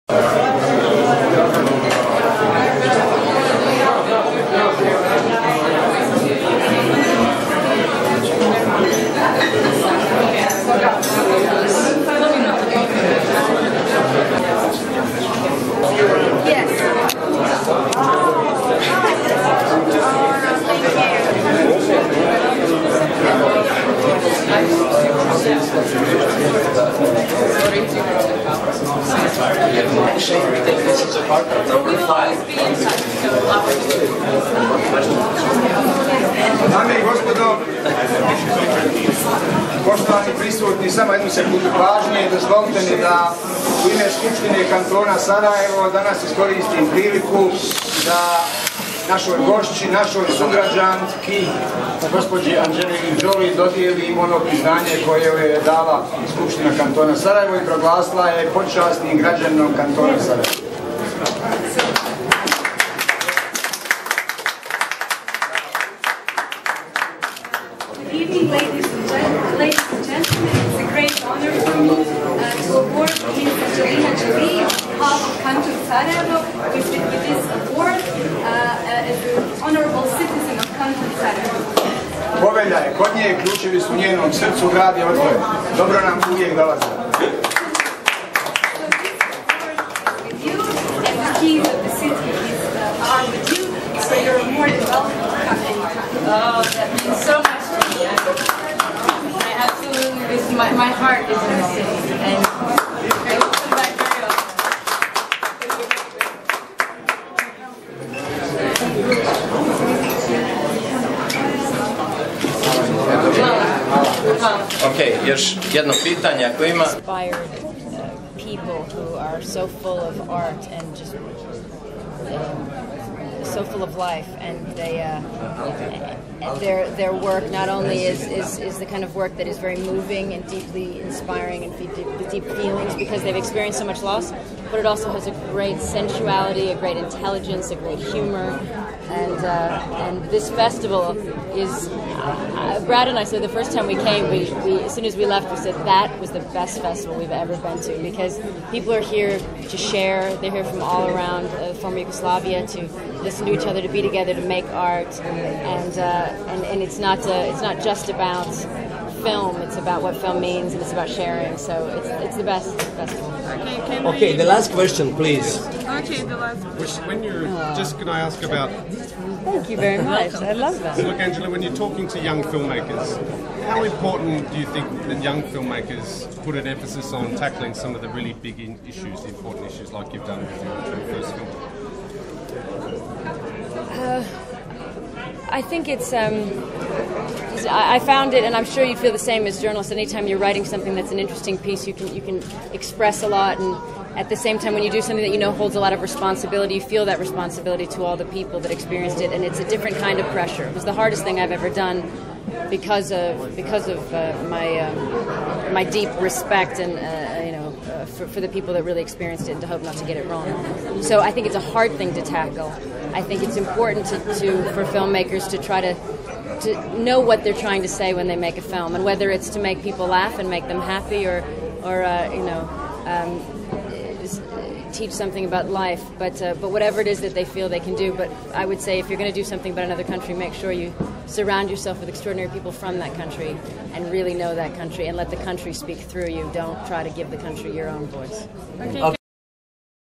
Dame i gospodo, poštovani prisutni, samo jednu sekundu pažnje, dozvolite mi da u ime Skupštine kantona Sarajevo danas iskoristim priliku da našoj gošći, našoj sugrađanki, gospođi Anđelini Jolie dodijelim ono priznanje koje je dala Skupština kantona Sarajevo i proglasila je počasnim građaninom kantona Sarajevo. Good evening, ladies and gentlemen. It's a great honor for me to award Ms. Angelina Jolie on behalf of Canton Sarajevo with this award as an honorable citizen of Canton Sarajevo. Povelja je kod nje, ključevi su u njenom srcu, grad je otvoren. Dobro nam uvijek dolaze. With you, and the keys of the city are with you, so you're more than welcome to come anytime. Oh, that means so much to me. I absolutely, my heart is in the city, and I will come back very often. Ok, još jedno pitanje ako ima. Inspired people who are so full of art and just so full of life, and their work not only is the kind of work that is very moving and deeply inspiring and deep feelings because they've experienced so much loss, but it also has a great sensuality, a great intelligence, a great humor, and this festival is. Brad and I said the first time we came, we as soon as we left, we said that was the best festival we've ever been to because people are here to share. They're here from all around former Yugoslavia to listen to each other, to be together, to make art, and it's not just about film. It's about what film means, and it's about sharing. So it's the best festival. Okay, the last question, please. Okay, the last question. When you're just going to ask about. Thank you very much. I love that. Look, Angela, when you're talking to young filmmakers, how important do you think that young filmmakers put an emphasis on tackling some of the really big issues, the important issues, like you've done with your first film? I think it's. I found it, and I'm sure you feel the same as journalists. Anytime you're writing something that's an interesting piece, you can express a lot, and at the same time, when you do something that you know holds a lot of responsibility, you feel that responsibility to all the people that experienced it, and it's a different kind of pressure. It was the hardest thing I've ever done because of my deep respect and for the people that really experienced it, and to hope not to get it wrong. So I think it's a hard thing to tackle. I think it's important for filmmakers to try to know what they're trying to say when they make a film, and whether it's to make people laugh and make them happy, or teach something about life, but whatever it is that they feel they can do. But I would say if you're going to do something about another country, make sure you surround yourself with extraordinary people from that country and really know that country, and let the country speak through you. Don't try to give the country your own voice. Okay.